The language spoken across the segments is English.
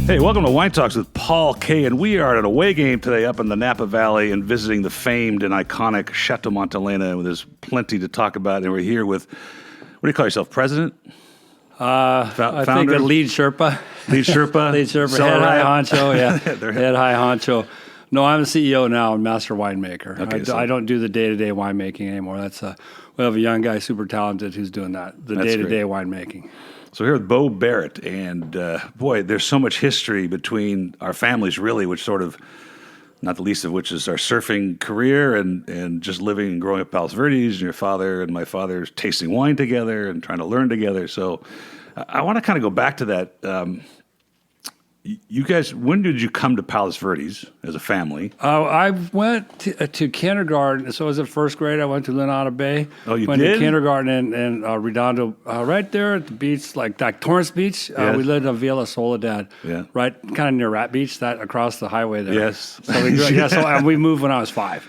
Hey, welcome to Wine Talks with Paul K. And we are at an away game today up in the Napa Valley and visiting the famed and iconic Chateau Montelena. And there's plenty to talk about. And we're here with, what do you call yourself, president? I think a lead Sherpa. Lead Sherpa? Lead Sherpa, head high honcho, yeah. Head high honcho. No, I'm the CEO now and master winemaker. Okay, I don't do the day-to-day winemaking anymore. We have a young guy, super talented, who's doing that, the day-to-day winemaking. So here with Bo Barrett, and boy, there's so much history between our families, really, which sort of, not the least of which is our surfing career and just living and growing up at Palos Verdes, and your father and my father tasting wine together and trying to learn together. So I want to kind of go back to that. You guys, when did you come to Palos Verdes as a family? I went to kindergarten. So I was in first grade. I went to Linata Bay. Oh, you went did? to kindergarten in Redondo, right there at the beach, like Torrance Beach. Yes. We lived on Villa Soledad, right kind of near Rat Beach, that across the highway there. Yes. So we moved when I was 5.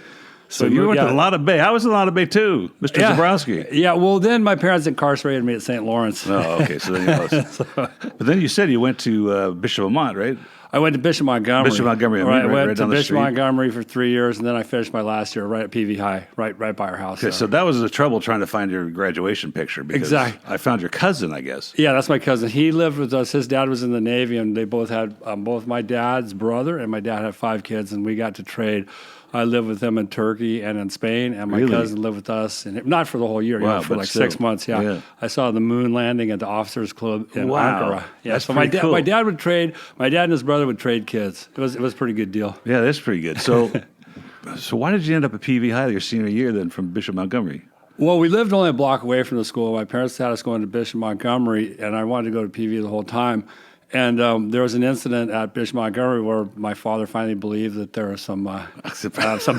So you went to Linata Bay. I was in Linata Bay too, Mr. Zabrowski. Yeah, well, then my parents incarcerated me at St. Lawrence. Oh, okay. So then but then you said you went to Bishop Amat, right? I went to Bishop Montgomery. Bishop Montgomery. Right, I went right to down the Bishop street. Montgomery for 3 years, and then I finished my last year right at PV High, right by our house. Okay, so that was the trouble trying to find your graduation picture. Because Exactly. I found your cousin, I guess. Yeah, that's my cousin. He lived with us. His dad was in the Navy, and they both had both my dad's brother and my dad had 5 kids, and we got to trade. I lived with them in Turkey and in Spain, and my cousin lived with us, and not for the whole year, for like still. 6 months. Yeah. I saw the moon landing at the Officers Club in Ankara. Yeah, that's so cool. my dad would trade. My dad and his brother would trade kids. It was a pretty good deal. Yeah, that's pretty good. So, so why did you end up at PV High your senior year then from Bishop Montgomery? Well, we lived only a block away from the school. My parents had us going to Bishop Montgomery, and I wanted to go to PV the whole time. And there was an incident at Bishop Montgomery where my father finally believed that there was some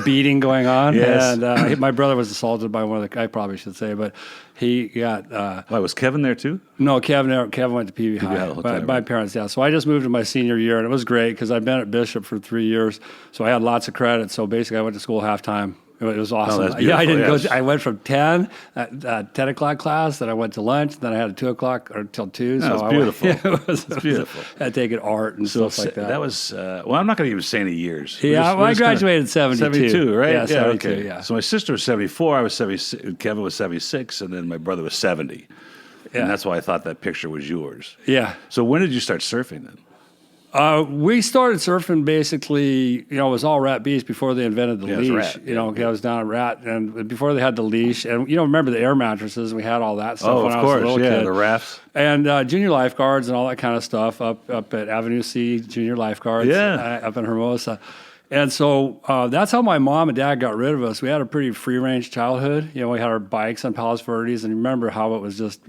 beating going on. Yes. And my brother was assaulted by one of the, I probably should say, but he got... Why, was Kevin there too? No, Kevin went to PV High. My parents, yeah. So I just moved to my senior year, and it was great because I'd been at Bishop for 3 years. So I had lots of credit. So basically I went to school half-time. It was awesome. Oh, yeah, I didn't go. I went from 10 o'clock class, then I went to lunch, then I had a 2 o'clock or till 2. No, so it's beautiful. It's beautiful. I had taken art and stuff like that. That was well. I'm not going to even say any years. I graduated in 72. 72, right? Yeah, 72. Okay. Yeah. So my sister was 74. I was 76. Kevin was 76, and then my brother was 70. Yeah. And that's why I thought that picture was yours. Yeah. So when did you start surfing then? We started surfing basically, it was all Rat Beach before they invented the leash. I was down at Rat, and before they had the leash, and remember the air mattresses? We had all that stuff when I was a little kid. The rafts. And junior lifeguards and all that kind of stuff up at Avenue C, junior lifeguards up in Hermosa. And so that's how my mom and dad got rid of us. We had a pretty free-range childhood. We had our bikes on Palos Verdes, and remember how it was just,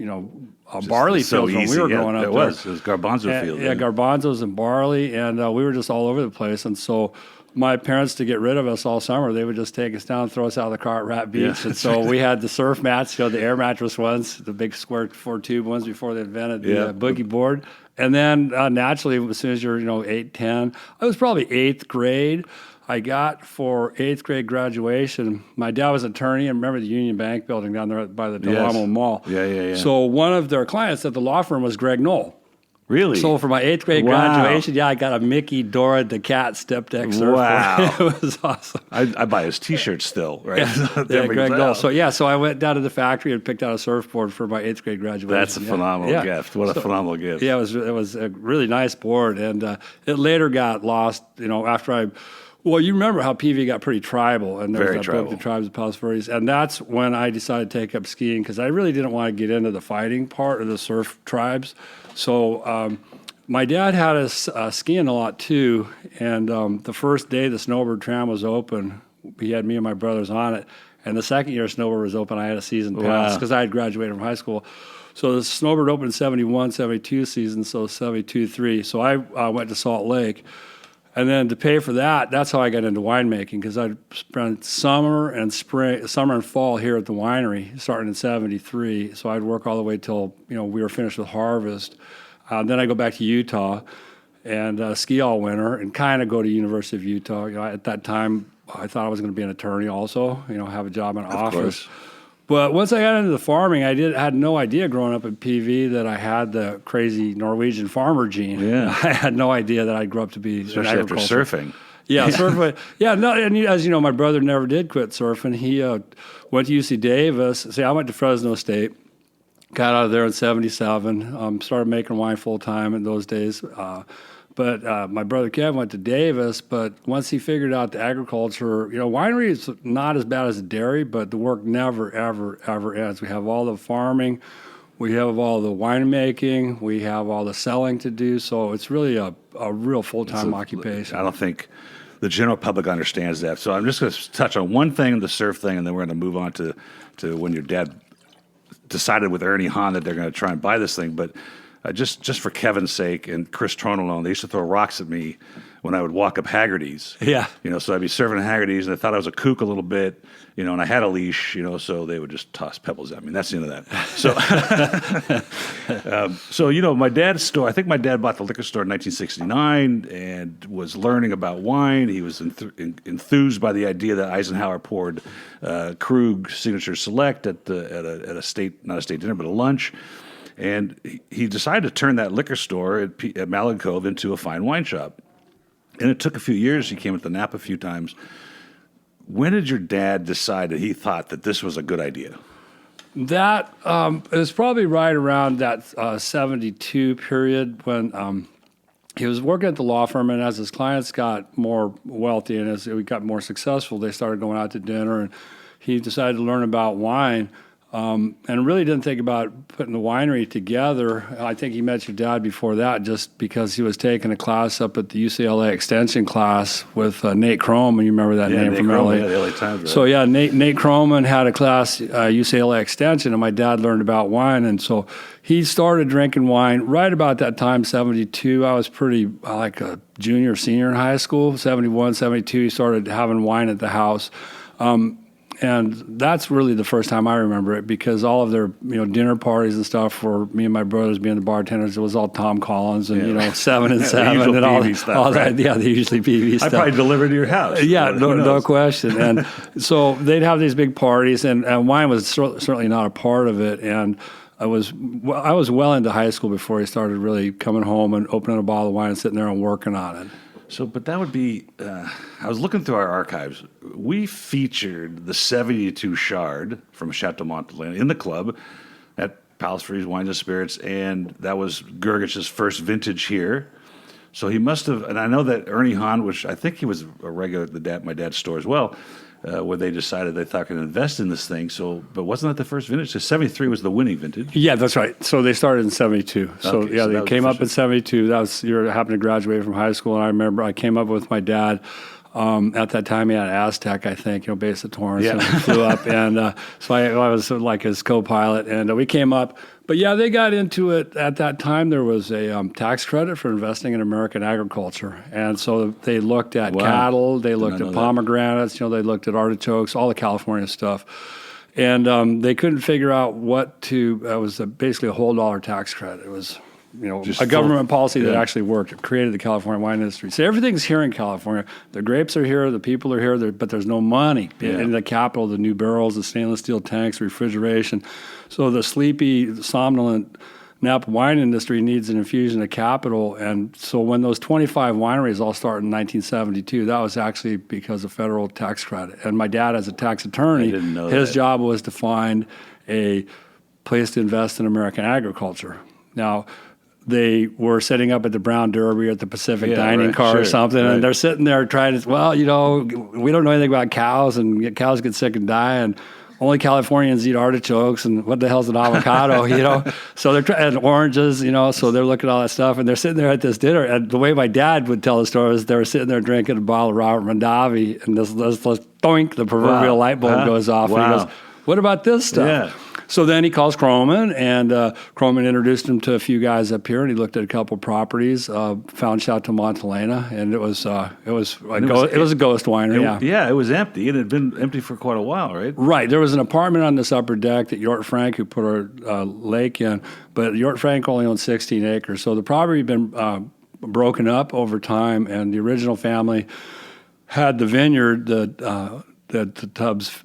barley fields when we were growing up. It was garbanzo fields. Yeah, garbanzos and barley, and we were just all over the place. And so my parents, to get rid of us all summer, they would just take us down, throw us out of the car at Rat Beach. Yeah. And so we had the surf mats, the air mattress ones, the big square 4-tube ones before they invented the boogie board. And then naturally, as soon as you're 8, 10, I was probably 8th grade. I got for 8th grade graduation. My dad was an attorney, and remember the Union Bank building down there by the Del Amo Mall. Yeah. So one of their clients at the law firm was Greg Knoll. Really? So for my 8th grade graduation, I got a Mickey, Dora, the Cat step deck surfboard. Wow. It was awesome. I buy his T-shirts still, right? Yeah, Greg Knoll. So I went down to the factory and picked out a surfboard for my 8th grade graduation. That's a phenomenal gift. What a phenomenal gift. Yeah, it was a really nice board, and it later got lost, after I... Well, you remember how PV got pretty tribal, and there was that book, The Tribes of Palos Verdes, and that's when I decided to take up skiing because I really didn't want to get into the fighting part of the surf tribes. So my dad had us skiing a lot too, and the first day the snowbird tram was open, he had me and my brothers on it, and the second year snowbird was open, I had a season pass because I had graduated from high school. So the snowbird opened in 71, 72 season, so 72-3. So I went to Salt Lake. And then to pay for that, that's how I got into winemaking because I'd spent summer and fall here at the winery, starting in 73. So I'd work all the way till we were finished with harvest. Then I go back to Utah and ski all winter and kind of go to University of Utah. At that time, I thought I was going to be an attorney also, have a job in an office. But once I got into the farming, I had no idea growing up in PV that I had the crazy Norwegian farmer gene. Yeah. I had no idea that I'd grow up to be especially in after agriculture. surfing. Yeah, surfing. Yeah, no, and as you know, my brother never did quit surfing. He went to UC Davis. See, I went to Fresno State. Got out of there in '77. Started making wine full time in those days. But my brother Kevin went to Davis. But once he figured out the agriculture, winery is not as bad as a dairy, but the work never, ever, ever ends. We have all the farming, we have all the winemaking, we have all the selling to do. So it's really a real full-time occupation. I don't think the general public understands that. So I'm just going to touch on one thing, the surf thing, and then we're going to move on to when your dad decided with Ernie Hahn that they're going to try and buy this thing. But just for Kevin's sake and Chris Tronalone, they used to throw rocks at me when I would walk up Haggerty's. Yeah. So I'd be surfing at Haggerty's, and they thought I was a kook a little bit, and I had a leash, so they would just toss pebbles at me. And that's the end of that. So, my dad's store, I think my dad bought the liquor store in 1969 and was learning about wine. He was enthused by the idea that Eisenhower poured Krug Signature Select at a state, not a state dinner, but a lunch. And he decided to turn that liquor store at Malin Cove into a fine wine shop. And it took a few years. He came to the Napa a few times. When did your dad decide that he thought that this was a good idea? That it was probably right around that 72 period when he was working at the law firm, and as his clients got more wealthy and as we got more successful, they started going out to dinner, and he decided to learn about wine. And really didn't think about putting the winery together. I think he met your dad before that just because he was taking a class up at the UCLA Extension class with Nate Croman. You remember that name Nate from Croman, LA? the LA Times, right? So, yeah, Nate Croman had a class, UCLA Extension, and my dad learned about wine. And so he started drinking wine right about that time, 72. I was pretty like a junior, senior in high school, 71, 72. He started having wine at the house. And that's really the first time I remember it because all of their dinner parties and stuff for me and my brothers being the bartenders, it was all Tom Collins and 7 and 7 and all stuff, that. Right? Yeah, the usually PV stuff. I probably delivered to your house. Yeah, no question. And so they'd have these big parties, and wine was certainly not a part of it. And I was well into high school before he started really coming home and opening a bottle of wine and sitting there and working on it. So, but that would be, I was looking through our archives. We featured the 72 Chard from Chateau Montelena in the club at Palace Freeze Wines and Spirits, and that was Gergich's first vintage here. So he must have, and I know that Ernie Hahn, which I think he was a regular at my dad's store as well, where they decided they thought could invest in this thing. So, but wasn't that the first vintage? So 73 was the winning vintage. Yeah, that's right. So they started in 72. So Okay, so they came up in 72. That was I happened to graduate from high school, and I remember I came up with my dad. At that time, he had an Aztec, I think, based at Torrance, and flew up, and so I was sort of like his co-pilot, and we came up. But yeah, they got into it at that time. There was a tax credit for investing in American agriculture, and so they looked at cattle, they looked at pomegranates, they looked at artichokes, all the California stuff, and they couldn't figure out what to. It was basically a whole dollar tax credit. It was. Just a government policy that actually worked. It created the California wine industry. So everything's here in California. The grapes are here, the people are here, but there's no money in the capital, the new barrels, the stainless steel tanks, refrigeration. So the sleepy, somnolent Napa wine industry needs an infusion of capital. And so when those 25 wineries all started in 1972, that was actually because of federal tax credit. And my dad, as a tax attorney, his job was to find a place to invest in American agriculture. Now, they were setting up at the Brown Derby or at the Pacific Dining Car or something, and they're sitting there trying to, we don't know anything about cows, and cows get sick and die, and only Californians eat artichokes, and what the hell's an avocado, So they're trying oranges, so they're looking at all that stuff, and they're sitting there at this dinner, and the way my dad would tell the story is they were sitting there drinking a bottle of Robert Mondavi, and this doink, the proverbial light bulb goes off, and he goes, what about this stuff? Yeah. So then he calls Croman, and Croman introduced him to a few guys up here, and he looked at a couple properties, found Chateau Montelena, and it was a ghost winery. It was empty. It had been empty for quite a while, right? Right. There was an apartment on this upper deck that Jort Frank, who put our lake in, but Jort Frank only owned 16 acres. So the property had been broken up over time, and the original family had the vineyard that the Tubbs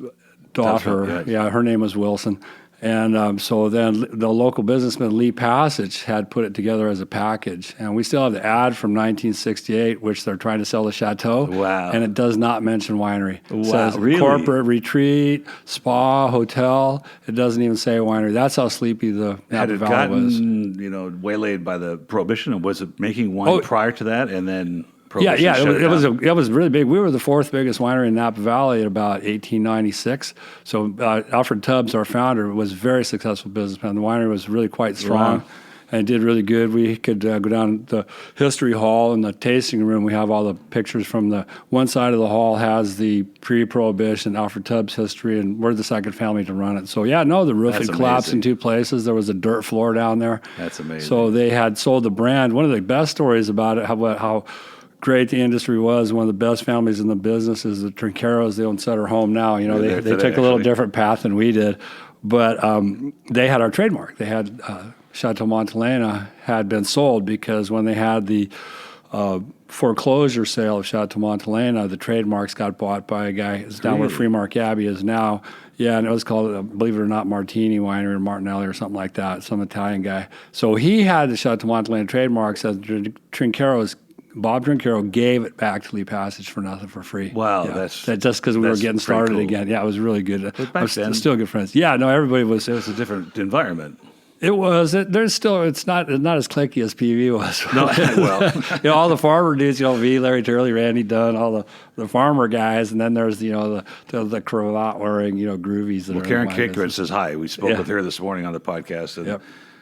daughter. Yeah, her name was Wilson. And so then the local businessman, Lee Passage, had put it together as a package. And we still have the ad from 1968, which they're trying to sell the Chateau. Wow. And it does not mention winery. It Wow, says really? corporate retreat, spa, hotel. It doesn't even say winery. That's how sleepy the Napa Valley was. Had it gotten, waylaid by the Prohibition? And was it making wine prior to that and then... Yeah, it was really big. We were the fourth biggest winery in Napa Valley at about 1896. So Alfred Tubbs, our founder, was a very successful businessman. The winery was really quite strong. Wow. And did really good. We could go down the history hall in the tasting room. We have all the pictures from the one side of the hall has the pre-Prohibition Alfred Tubbs history, and we're the second family to run it. So the roof had collapsed in two places. There was a dirt floor down there. That's amazing. So they had sold the brand. One of the best stories about it, how great the industry was. One of the best families in the business is the Trinqueros. They own Sutter Home now. They took a little different path than we did, but they had our trademark. They had Chateau Montelena had been sold because when they had the foreclosure sale of Chateau Montelena, the trademarks got bought by a guy. It's down where Freemark Abbey is now. Yeah, and it was called, believe it or not, Martini Winery in Martinelli or something like that, some Italian guy. So he had the Chateau Montelena trademarks as Trinqueros. Bob Trinquero gave it back to Lee Passage for nothing for free. Wow, that's just because we were getting started again. Yeah, it was really good. Back then, still good friends. Yeah, no, everybody was. It was a different environment. It was. There's still. It's not as cliquey as PV was. No, well, all the farmer dudes. V, Larry Turley, Randy Dunn, all the farmer guys, and then there's the cravat wearing groovies. That Karen Kickred says hi. We spoke with her this morning on the podcast. And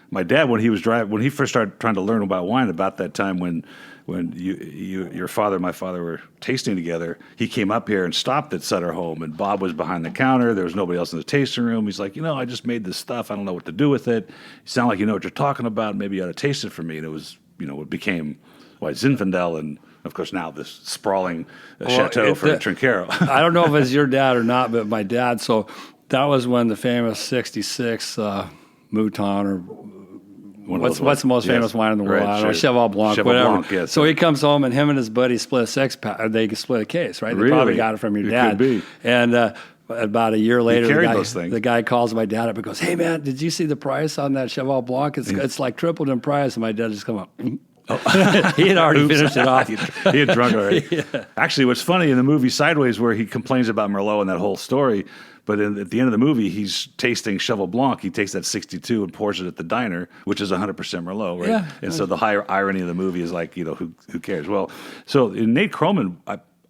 my dad, when he first started trying to learn about wine, about that time when your father and my father were tasting together, he came up here and stopped at Sutter Home, and Bob was behind the counter. There was nobody else in the tasting room. He's like, I just made this stuff. I don't know what to do with it. You sound like you know what you're talking about. Maybe you ought to taste it for me. And it was, it became Zinfandel, and of course now this sprawling chateau for Trinquero. I don't know if it's your dad or not, but my dad. So that was when the famous '66 Mouton or what's the most famous wine in the world? I don't know, Cheval Blanc, whatever. Blanc, yes. So he comes home, and him and his buddy split a six-pack. They split a case, right? Really? They probably got it from your dad. Could be. And about a year later, the guy calls my dad up and goes, "Hey, man, did you see the price on that Cheval Blanc? It's like tripled in price." And my dad just come up. He had already finished it off. He had drunk already. Yeah. Actually, what's funny in the movie Sideways, where he complains about Merlot and that whole story, but at the end of the movie, he's tasting Cheval Blanc. He takes that 62 and pours it at the diner, which is 100% Merlot, right? Yeah. And so the higher irony of the movie is like, who cares? Well, so in Nate Kroman,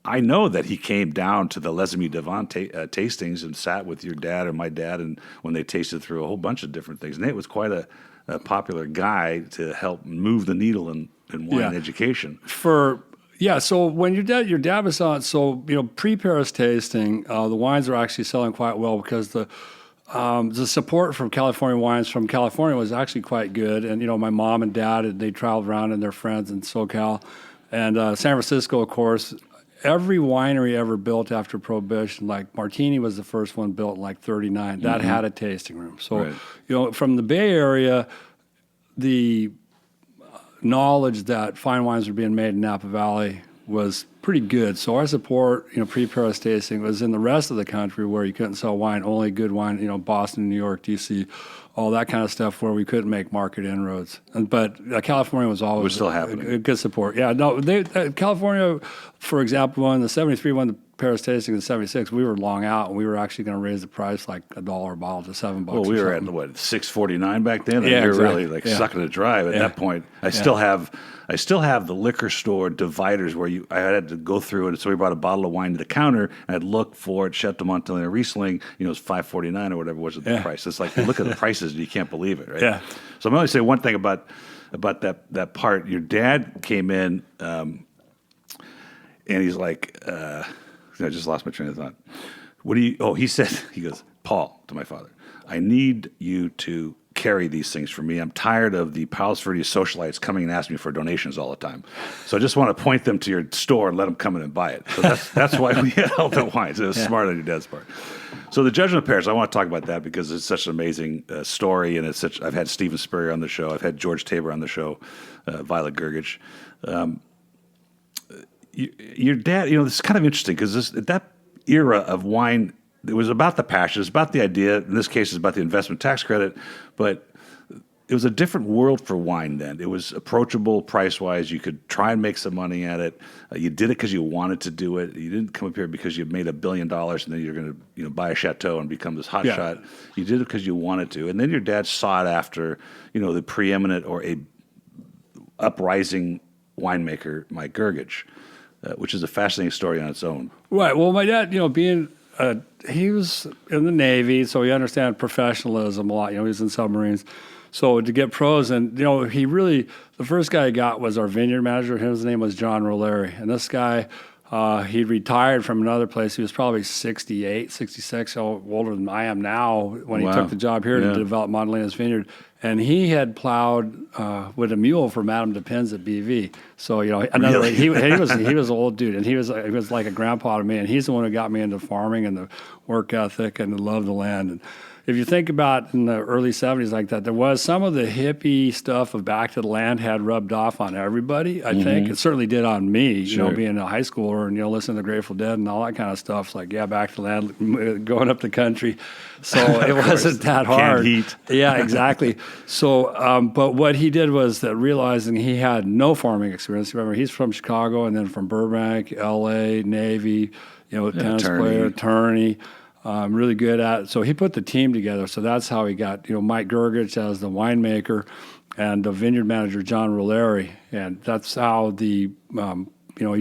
I know that he came down to the Les Amis Devant tastings and sat with your dad or my dad, and when they tasted through a whole bunch of different things. Nate was quite a popular guy to help move the needle in wine education. So when your dad was on, pre-Paris tasting, the wines are actually selling quite well because the support from California wines from California was actually quite good. And, my mom and dad, they traveled around and their friends in SoCal. And San Francisco, of course, every winery ever built after Prohibition, like Martini was the first one built in like 39, that had a tasting room. So, from the Bay Area, the knowledge that fine wines were being made in Napa Valley was pretty good. So our support, pre-Paris tasting was in the rest of the country where you couldn't sell wine, only good wine, Boston, New York, D.C., all that kind of stuff where we couldn't make market inroads. But California was always still happening. A good support. Yeah, no, California, for example, won the 73 won the Paris tasting in 76. We were long out, and we were actually going to raise the price like $1 a bottle to $7. Well, we were at $6.49 back then. And yeah, we were exactly. really sucking it dry at that point. I still have the liquor store dividers where I had to go through it. So we brought a bottle of wine to the counter, and I'd look for it. Chateau Montelena Riesling, it was $5.49 or whatever was the price. It's like, look at the prices, and you can't believe it, right? Yeah. So I'm going to say one thing about that part. Your dad came in, and he's like. I just lost my train of thought. He goes, Paul, to my father, I need you to carry these things for me. I'm tired of the Palos Verdes socialites coming and asking me for donations all the time. So I just want to point them to your store and let them come in and buy it. So that's why we had all the wines. It was smart on your dad's part. So the Judgement of Paris, I want to talk about that because it's such an amazing story, and I've had Stephen Spurrier on the show. I've had George Tabor on the show, Violet Gergich. Your dad, this is kind of interesting because at that era of wine it was about the passion. It's about the idea. In this case, it's about the investment tax credit. But it was a different world for wine then. It was approachable price-wise. You could try and make some money at it. You did it because you wanted to do it. You didn't come up here because you made $1 billion and then you're going to buy a chateau and become this hotshot. You did it because you wanted to. And then your dad sought after the preeminent or a uprising winemaker, Mike Gergich, which is a fascinating story on its own. Right. Well, my dad, being he was in the Navy, so he understands professionalism a lot. He was in submarines. So to get pros, and he really, the first guy he got was our vineyard manager. His name was John Roleri. And this guy, he retired from another place. He was probably 68, 66, so older than I am now when he took the job here to develop Montelena's vineyard. And he had plowed with a mule for Madame Depends at BV. So he was an old dude, and he was like a grandpa to me. And he's the one who got me into farming and the work ethic and the love of the land. And if you think about in the early 70s like that, there was some of the hippie stuff of back to the land had rubbed off on everybody. I think it certainly did on me. Being a high schooler and listening to Grateful Dead and all that kind of stuff. It's like back to the land, going up the country. So it wasn't that hard. Canned heat. Yeah, exactly. So, but what he did was that realizing he had no farming experience. Remember, he's from Chicago and then from Burbank, L.A., Navy. Tennis player, attorney. Really good at it. So he put the team together. So that's how he got, Mike Gergich as the winemaker and the vineyard manager, John Roleri. And that's how he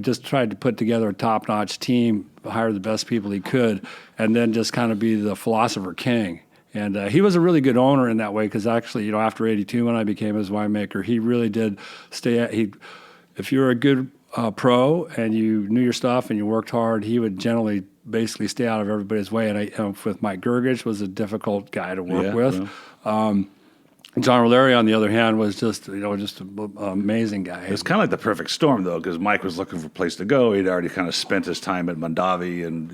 just tried to put together a top-notch team, hire the best people he could, and then just kind of be the philosopher king. And he was a really good owner in that way because actually, after 82, when I became his winemaker, he really did if you were a good pro and you knew your stuff and you worked hard, he would generally basically stay out of everybody's way. And with Mike Gergich was a difficult guy to work with. John Roleri, on the other hand, was just an amazing guy. It was kind of like the perfect storm, though, because Mike was looking for a place to go. He'd already kind of spent his time at Mondavi and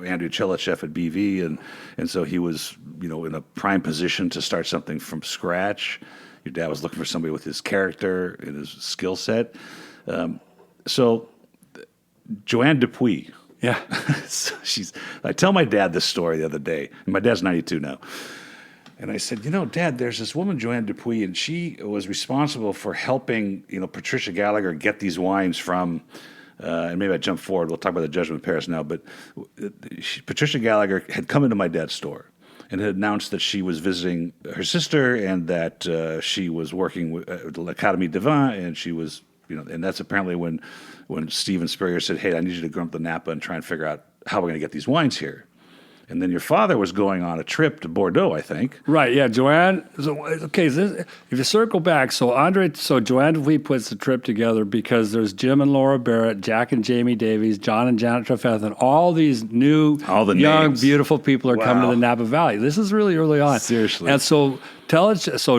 Andrew Chilichev at BV, and so he was, in a prime position to start something from scratch. Your dad was looking for somebody with his character and his skill set. So Joanne Dupuy. Yeah. I tell my dad this story the other day, and my dad's 92 now. And I said, Dad, there's this woman, Joanne Dupuy, and she was responsible for helping, Patricia Gallagher get these wines from, and maybe I jump forward, we'll talk about the Judgement of Paris now, but Patricia Gallagher had come into my dad's store and had announced that she was visiting her sister and that she was working with l'Académie des Vins, and she was, and that's apparently when Steven Spurrier said, hey, I need you to go up to Napa and try and figure out how we're going to get these wines here. And then your father was going on a trip to Bordeaux, I think. Right, yeah. Joanne, if you circle back, Joanne Dupuy puts the trip together because there's Jim and Laura Barrett, Jack and Jamie Davies, John and Janet Trefethen, all these new, young, names. Beautiful people are coming to the Napa Valley. This is really early on. Seriously. And so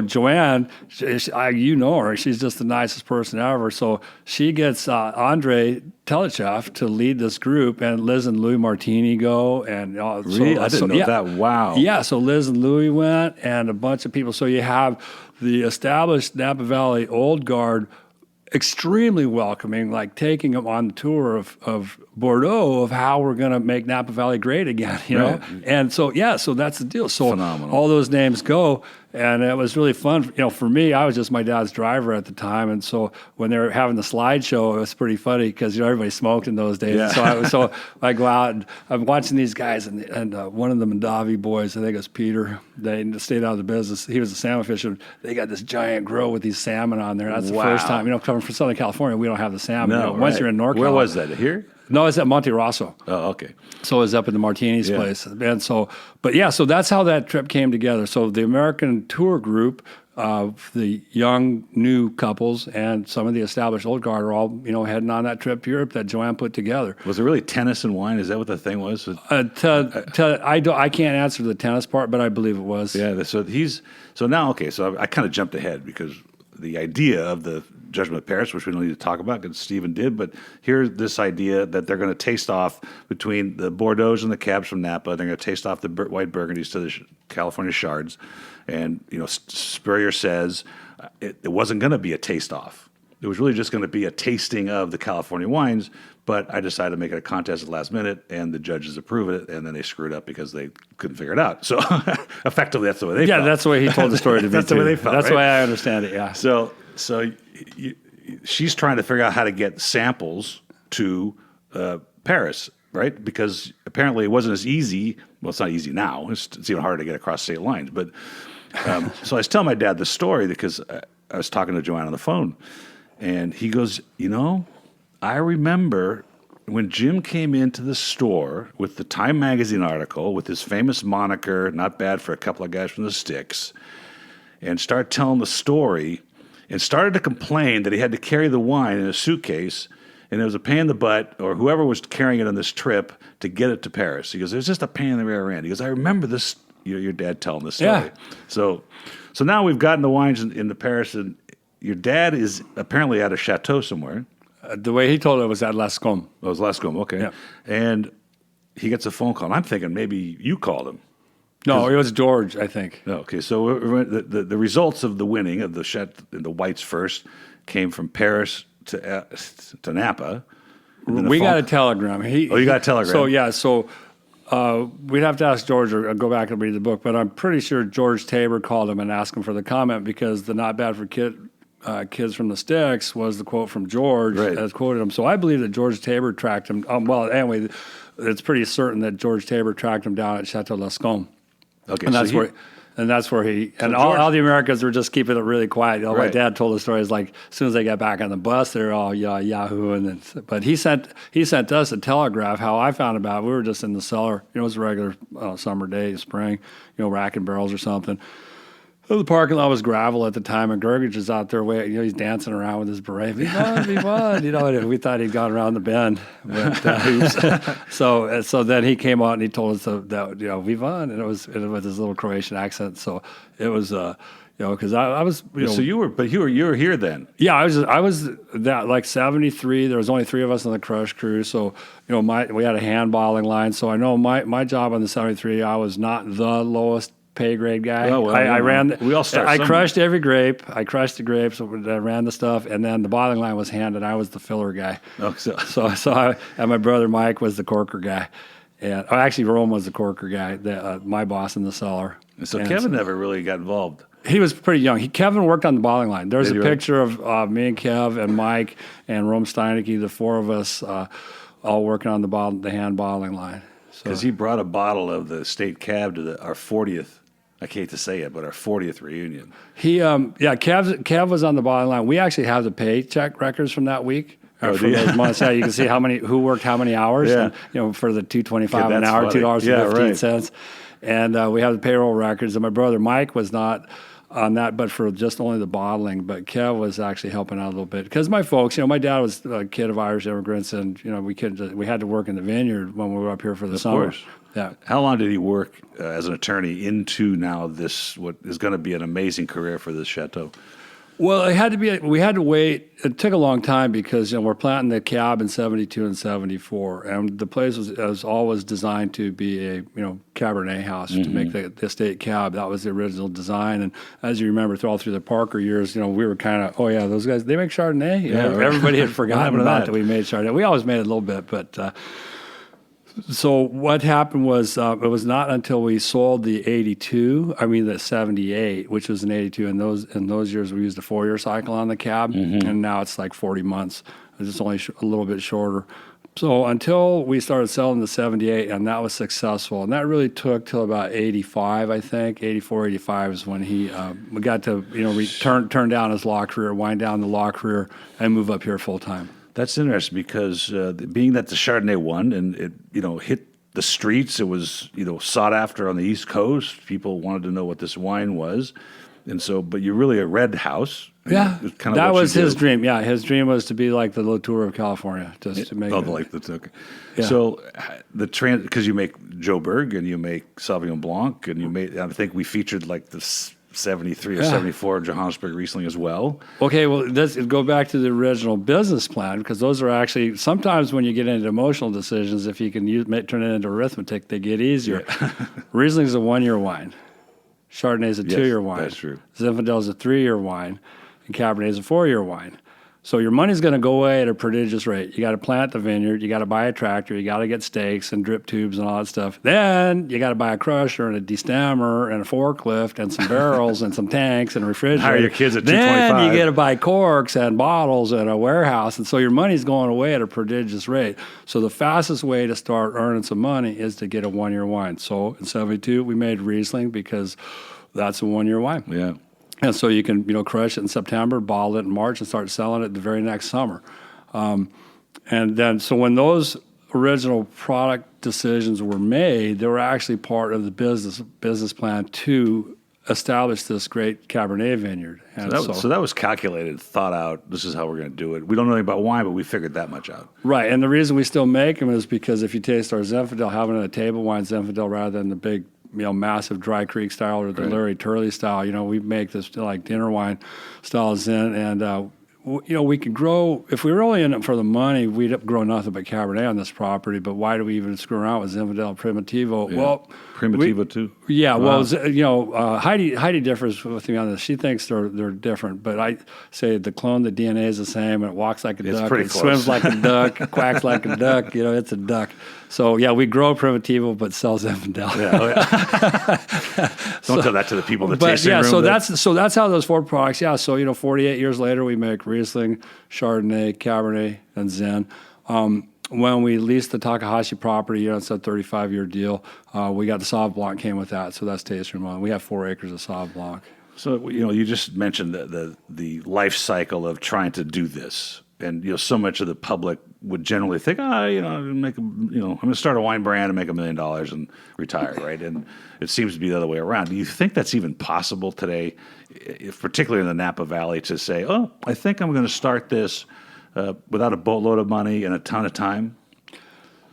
Joanne, you know her, she's just the nicest person ever. So she gets Andre Telechev to lead this group, and Liz and Louis Martini go. And really? I didn't know that. Wow. Yeah, so Liz and Louis went, and a bunch of people. So you have the established Napa Valley old guard, extremely welcoming, like taking them on the tour of Bordeaux of how we're going to make Napa Valley great again, Right. And so that's the deal. So Phenomenal. all those names go, and it was really fun. For me, I was just my dad's driver at the time, and so when they were having the slideshow, it was pretty funny because everybody smoked in those days. Yeah. So I go out and I'm watching these guys, and one of the Mondavi boys, I think it was Peter, they stayed out of the business. He was a salmon fisher. They got this giant grill with these salmon on there. That's the first time. Coming from Southern California, we don't have the salmon. No, once you're in NorCal. Where was that? Here? No, it's at Monte Rosso. Oh, okay. So it was up in the Martini's place. And so that's how that trip came together. So the American tour group of the young, new couples and some of the established old guard are all, heading on that trip to Europe that Joanne put together. Was it really tennis and wine? Is that what the thing was? I can't answer the tennis part, but I believe it was. Yeah. So I kind of jumped ahead because the idea of the Judgement of Paris, which we don't need to talk about because Stephen did, but here's this idea that they're going to taste off between the Bordeaux and the Cabs from Napa. They're going to taste off the white Burgundies to the California Shards. And, Spurrier says it wasn't going to be a taste off. it was really just going to be a tasting of the California wines, but I decided to make it a contest at the last minute, and the judges approved it, and then they screwed up because they couldn't figure it out. So effectively, that's the way they felt. Yeah, that's the way he told the story to me, That's the way they felt, That's right? the way I understand it, yeah. So she's trying to figure out how to get samples to Paris, right? Because apparently it wasn't as easy. Well, it's not easy now. It's even harder to get across state lines. But so I was telling my dad the story because I was talking to Joanne on the phone, and he goes, I remember when Jim came into the store with the Time Magazine article with his famous moniker, not bad for a couple of guys from the sticks, and started telling the story and started to complain that he had to carry the wine in a suitcase, and it was a pain in the butt, or whoever was carrying it on this trip, to get it to Paris. He goes, it was just a pain in the rear end. He goes, I remember this, your dad telling this story. Yeah. So now we've gotten the wines into Paris, and your dad is apparently at a chateau somewhere. The way he told it was at Lascombe. Oh, it was Lascombe, okay. Yeah. And he gets a phone call, and I'm thinking maybe you called him. No, it was George, I think. Okay, so the results of the winning of the whites first came from Paris to Napa. We got a telegram. You got a telegram. So, yeah, we'd have to ask George or go back and read the book, but I'm pretty sure George Tabor called him and asked him for the comment because the not bad for kids from the sticks was the quote from George as quoted him. So I believe that George Tabor tracked him. Well, anyway, it's pretty certain that George Tabor tracked him down at Chateau Lascombe. Okay, and that's where he all the Americans were just keeping it really quiet. My dad told the story. It's like as soon as they got back on the bus, they're all Yahoo. But he sent us a telegraph. How I found about it, we were just in the cellar. It was a regular summer day, spring, racking barrels or something. The parking lot was gravel at the time, and Gergich is out there waiting. He's dancing around with his beret. We won. And we thought he'd gone around the bend. But, so then he came out and he told us that we won, and it was with his little Croatian accent. So it was because I was So you were here then. Yeah, I was that like 73. There was only 3 of us on the crush crew, so we had a hand bottling line. So I know my job on the 73, I was not the lowest pay grade guy. Oh, well, I ran. We all start. I crushed every grape. I crushed the grapes. I ran the stuff, and then the bottling line was handed. I was the filler guy. Oh, and my brother Mike was the corker guy, and actually Rome was the corker guy. My boss in the cellar. So Kevin never really got involved. He was pretty young. Kevin worked on the bottling line. There's a picture of me and Kev and Mike and Rome Steinecke, the 4 of us, all working on the hand bottling line. Because he brought a bottle of the state cab to our 40th. I hate to say it, but our 40th reunion. Kev was on the bottling line. We actually have the paycheck records from that week. From those months. Yeah, you can see who worked how many hours. Yeah. And, for the $2.25 an hour, $2.15. And we have the payroll records. And my brother Mike was not on that, but for just only the bottling. But Kev was actually helping out a little bit because my folks, my dad was a kid of Irish immigrants, and we had to work in the vineyard when we were up here for the summer. Of course. Yeah. How long did he work as an attorney into now this what is going to be an amazing career for this chateau? Well, we had to wait. It took a long time because we're planting the cab in 72 and 74, and the place was always designed to be a Cabernet house to make the estate cab. That was the original design, and as you remember, through the Parker years, we were kind of those guys, they make Chardonnay. Everybody had forgotten about that we made Chardonnay. We always made it a little bit, but. So what happened was it was not until we sold the 78, which was an 82. In those years, we used a 4-year cycle on the cab, and now it's like 40 months. It's just only a little bit shorter. So until we started selling the 78, and that was successful, and that really took till about 85, I think. 84, 85 is when he we got to turn down his law career, wind down the law career, and move up here full time. That's interesting because being that the Chardonnay won and it hit the streets, it was sought after on the East Coast. People wanted to know what this wine was, and so. But you're really a red house. Yeah, that was his dream. Yeah, his dream was to be like the Latour of California, just to make. Okay. Yeah. So because you make Joe Berg and you make Sauvignon Blanc and you made. I think we featured like this. 73 or 74 in Johannesburg recently as well. Okay, well, let's go back to the original business plan because those are actually, sometimes when you get into emotional decisions, if you can turn it into arithmetic, they get easier. Yeah. Riesling is a 1-year wine. Chardonnay is a 2-year wine. That's true. Zinfandel is a 3-year wine, and Cabernet is a 4-year wine. So your money's going to go away at a prodigious rate. You got to plant the vineyard. You got to buy a tractor. You got to get stakes and drip tubes and all that stuff. Then you got to buy a crusher and a destemmer and a forklift and some barrels and some tanks and a refrigerator. Hire your kids at $225. Then you got to buy corks and bottles and a warehouse. And so your money's going away at a prodigious rate. So the fastest way to start earning some money is to get a one-year wine. So in 72, we made Riesling because that's a one-year wine. Yeah. And so you can, crush it in September, bottle it in March, and start selling it the very next summer. And then, so when those original product decisions were made, they were actually part of the business plan to establish this great Cabernet vineyard. And so that was calculated, thought out. This is how we're going to do it. We don't know anything about wine, but we figured that much out. Right, and the reason we still make them is because if you taste our Zinfandel, having a table wine Zinfandel rather than the big, massive Dry Creek style or the Larry Turley style. We make this like dinner wine style Zin, and we could grow, if we were only in it for the money, we'd grow nothing but Cabernet on this property. But why do we even screw around with Zinfandel Primitivo? Yeah. Well, Primitivo too. Yeah, wow. Well, Heidi differs with me on this. She thinks they're different, but I say the clone, the DNA is the same, and it walks like a duck, it swims like a duck, quacks like a duck. It's a duck. So yeah, we grow Primitivo, but sell Zinfandel. Don't tell that to the people in the tasting room. So that's how those four products. Yeah, so 48 years later, we make Riesling, Chardonnay, Cabernet, and Zin. When we leased the Takahashi property, it's a 35-year deal. We got the Sauv Blanc came with that, so that's tasting room. We have 4 acres of Sauv Blanc. So you just mentioned the life cycle of trying to do this, and so much of the public would generally think, I'm going to start a wine brand and make $1 million and retire, right? And it seems to be the other way around. Do you think that's even possible today, particularly in the Napa Valley, to say, I think I'm going to start this without a boatload of money and a ton of time?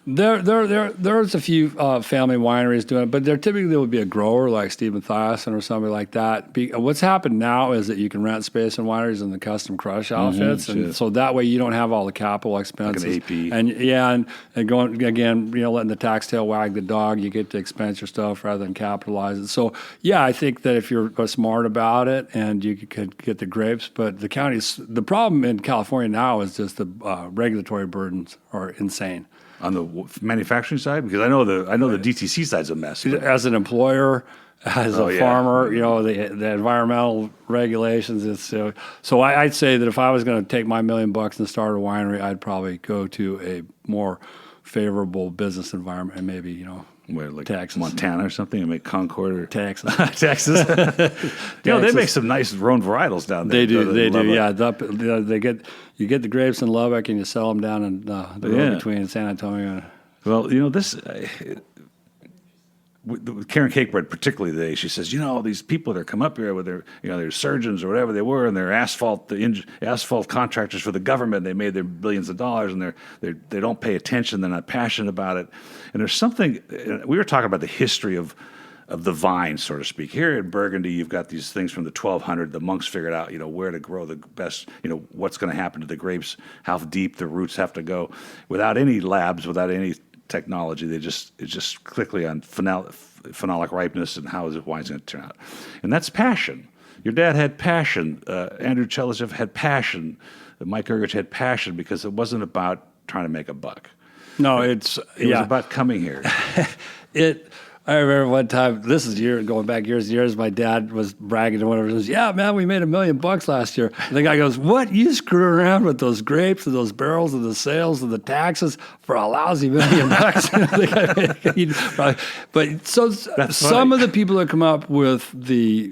There's a few family wineries doing it, but there typically would be a grower like Steve Mathiasen or somebody like that. What's happened now is that you can rent space in wineries in the custom crush outfits, and so that way you don't have all the capital expenses. Like an AP. And going again, letting the tax tail wag the dog, you get to expense your stuff rather than capitalize it. So yeah, I think that if you're smart about it and you could get the grapes, but the problem in California now is just the regulatory burdens are insane. On the manufacturing side? Because I know the DTC side's a mess. But. As an employer, as a farmer, the environmental regulations. So I'd say that if I was going to take my $1 million and start a winery, I'd probably go to a more favorable business environment and maybe, where, like Texas. Montana or something, and make Concord or Texas. Texas. They make some nice Rhone varietals down there. They do. Yeah, you get the grapes in Lubbock and you sell them down in the road between San Antonio. Well, this. With Karen Cakebread, particularly today, she says, these people that come up here with their, they're surgeons or whatever they were, and they're asphalt contractors for the government. They made their billions of dollars, and they don't pay attention. They're not passionate about it. And there's something. We were talking about the history of the vine, so to speak. Here in Burgundy, you've got these things from the 1200. The monks figured out, where to grow the best. What's going to happen to the grapes, how deep the roots have to go, without any labs, without any technology. It's just quickly on phenolic ripeness and how the wine's going to turn out. And that's passion. Your dad had passion. Andrew Chelishev had passion. Mike Ergich had passion because it wasn't about trying to make a buck. No, it was about coming here. I remember one time, this is going back years and years, my dad was bragging to one of us, yeah, man, we made $1 million last year. And the guy goes, what? You screw around with those grapes and those barrels and the sales and the taxes for a lousy $1 million? But so some of the people that come up with the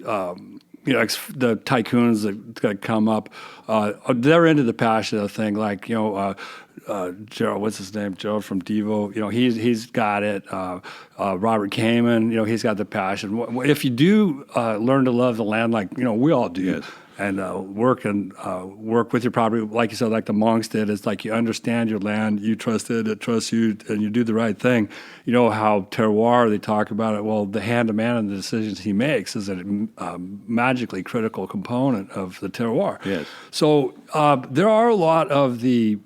tycoons that come up, they're into the passion of the thing, like, Gerald, what's his name? Gerald from Devo. He's got it. Robert Kamen, he's got the passion. If you do learn to love the land, like we all do, yes. And work with your property, like you said, like the monks did. It's like you understand your land, you trust it trusts you, and you do the right thing. How terroir, they talk about it. Well, the hand of man and the decisions he makes is a magically critical component of the terroir. Yes. So there are a lot of the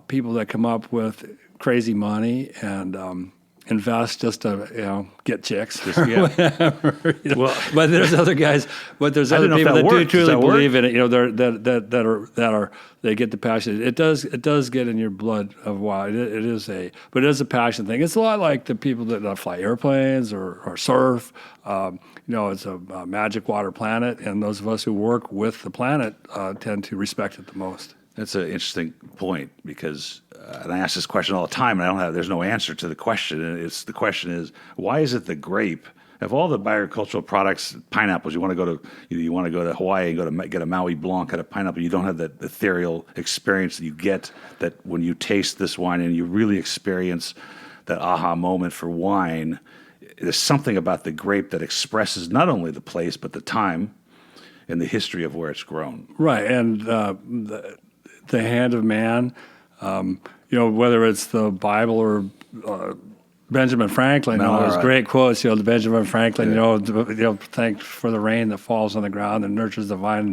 people that come up with crazy money and invest just to get chicks. Whatever, Well, but there's other guys. But there's other people that do truly believe in it. That they get the passion. It does get in your blood of why it is a passion thing. It's a lot like the people that fly airplanes or surf. It's a magic water planet, and those of us who work with the planet tend to respect it the most. That's an interesting point because, and I ask this question all the time, and there's no answer to the question. And the question is, why is it the grape? Of all the agricultural products, pineapples, you want to go to Hawaii and get a Maui Blanc out of pineapple. You don't have that ethereal experience that you get that when you taste this wine and you really experience that aha moment for wine. There's something about the grape that expresses not only the place but the time and the history of where it's grown. Right, and the hand of man, whether it's the Bible or Benjamin Franklin, those great quotes, the Benjamin Franklin, thank for the rain that falls on the ground and nurtures the vine,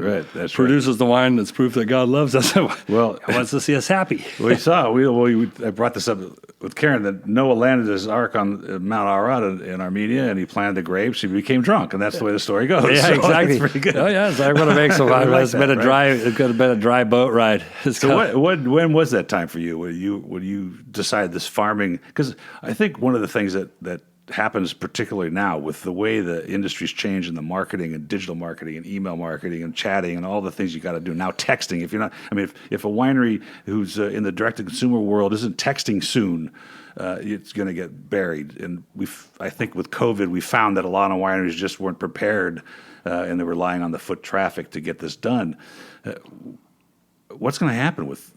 produces the wine that's proof that God loves us. Well, He wants to see us happy. I brought this up with Karen that Noah landed his ark on Mount Ararat in Armenia, and he planted the grapes. He became drunk, and that's the way the story goes. Yeah, so exactly. That's pretty good. Oh yeah, so everyone makes a lot. It could have been a dry boat ride. When was that time for you? When you decided this farming? Because I think one of the things that happens particularly now with the way the industry's changed in the marketing and digital marketing and email marketing and chatting and all the things you got to do now, texting. If you're not, if a winery who's in the direct-to-consumer world isn't texting soon, it's going to get buried. And I think with COVID, we found that a lot of wineries just weren't prepared, and they're relying on the foot traffic to get this done. What's going to happen with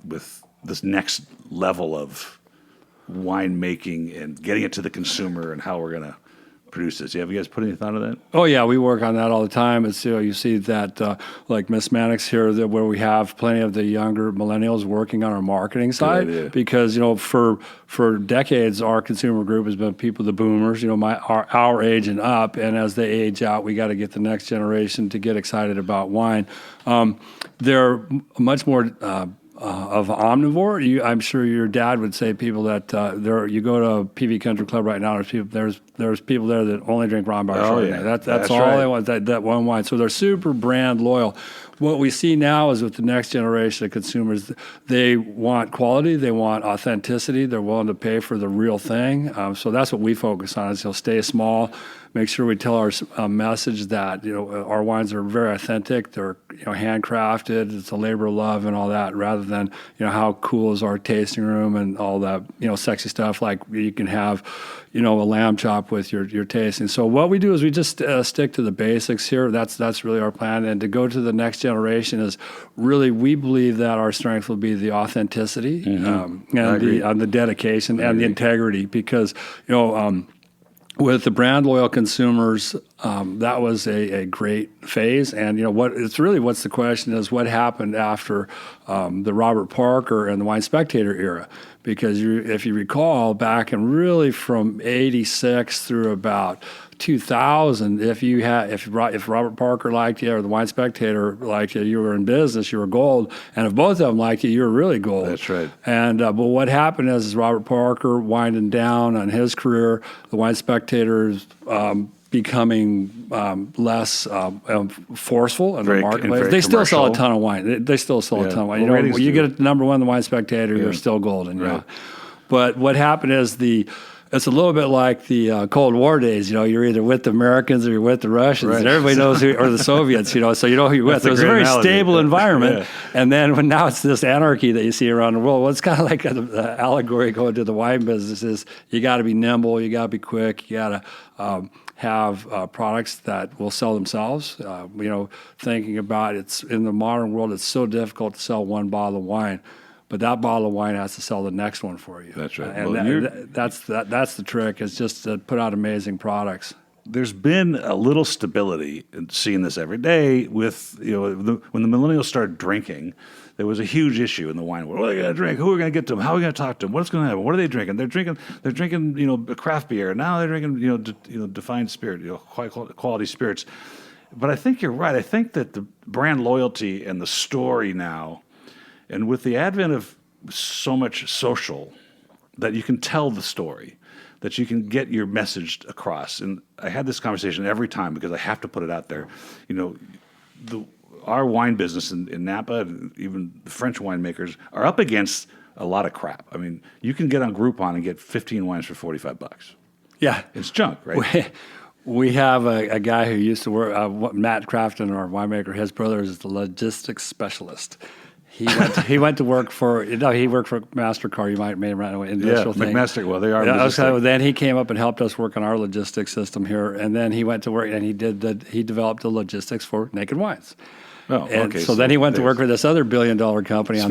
this next level of wine making and getting it to the consumer and how we're going to produce this? Have you guys put any thought into that? Oh yeah, we work on that all the time. It's you see that like Miss Mannix here, where we have plenty of the younger millennials working on our marketing side, because for decades our consumer group has been people, the boomers, our age and up, and as they age out, we got to get the next generation to get excited about wine. They're much more of omnivore. I'm sure your dad would say people that you go to a PV Country Club right now. There's people there that only drink Rambach Chardonnay. Yeah. That's all right. They want, that one wine. So they're super brand loyal. What we see now is with the next generation of consumers, they want quality, they want authenticity, they're willing to pay for the real thing. So that's what we focus on, is stay small, make sure we tell our message that our wines are very authentic, they're handcrafted, it's a labor of love and all that, rather than how cool is our tasting room and all that sexy stuff like you can have a lamb chop with your tasting. So what we do is we just stick to the basics here. That's really our plan, and to go to the next generation is really, we believe that our strength will be the authenticity and the dedication and the integrity, because with the brand loyal consumers, that was a great phase. And what's the question is what happened after the Robert Parker and the Wine Spectator era? Because if you recall, back in really from '86 through about 2000, if Robert Parker liked you or the Wine Spectator liked you, you were in business, you were gold. And if both of them liked you, you were really gold. That's right. And but what happened is Robert Parker winding down on his career, the Wine Spectator's becoming less forceful in the marketplace. They still sell a ton of wine. They still sell a ton of wine. When you get number one, the Wine Spectator, you're still golden. Right. But what happened is it's a little bit like the Cold War days. You're either with the Americans or you're with the Russians, and everybody knows or the Soviets. So you know who you're with. It was a very stable environment, and then now it's this anarchy that you see around the world. Well, it's kind of like an allegory going to the wine business. Is you got to be nimble, you got to be quick, you got to have products that will sell themselves. Thinking about it's in the modern world, it's so difficult to sell one bottle of wine. But that bottle of wine has to sell the next one for you. That's right. And that's the trick, is just to put out amazing products. There's been a little stability in seeing this every day with, when the millennials started drinking, there was a huge issue in the wine world. What are they going to drink? Who are we going to get to them? How are we going to talk to them? What's going to happen? What are they drinking? They're drinking, craft beer. Now they're drinking, defined spirit, quality spirits. But I think you're right. I think that the brand loyalty and the story now, and with the advent of so much social, that you can tell the story, that you can get your message across. And I had this conversation every time because I have to put it out there. Our wine business in Napa, and even the French winemakers, are up against a lot of crap. I mean, you can get on Groupon and get 15 wines for $45. Yeah. It's junk, right? We have a guy who used to work, Matt Crafton, our winemaker. His brother is the logistics specialist. He went to work for MasterCard. You might know industrial thing. McMaster. Well, they are. So then he came up and helped us work on our logistics system here, and then he went to work and he developed the logistics for Naked Wines. Oh, okay. So then he went to work for this other $1 billion company on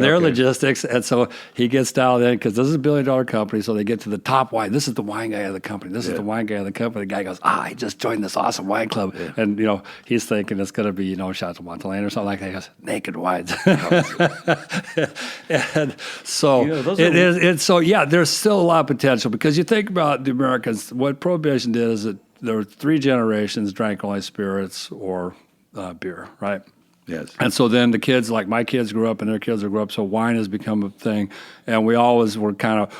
their logistics. And so he gets dialed in because this is a $1 billion company. So they get to the top wine. This is the wine guy of the company. This is the wine guy of the company. The guy goes, I just joined this awesome wine club. Yeah. And, he's thinking it's going to be, Chateau Montelena or something like that. He goes, Naked Wines. And so there's still a lot of potential because you think about the Americans, what Prohibition did is that there were 3 generations drank only spirits or beer, right? Yes. And so then the kids, like my kids grew up and their kids grew up, so wine has become a thing. And we always were kind of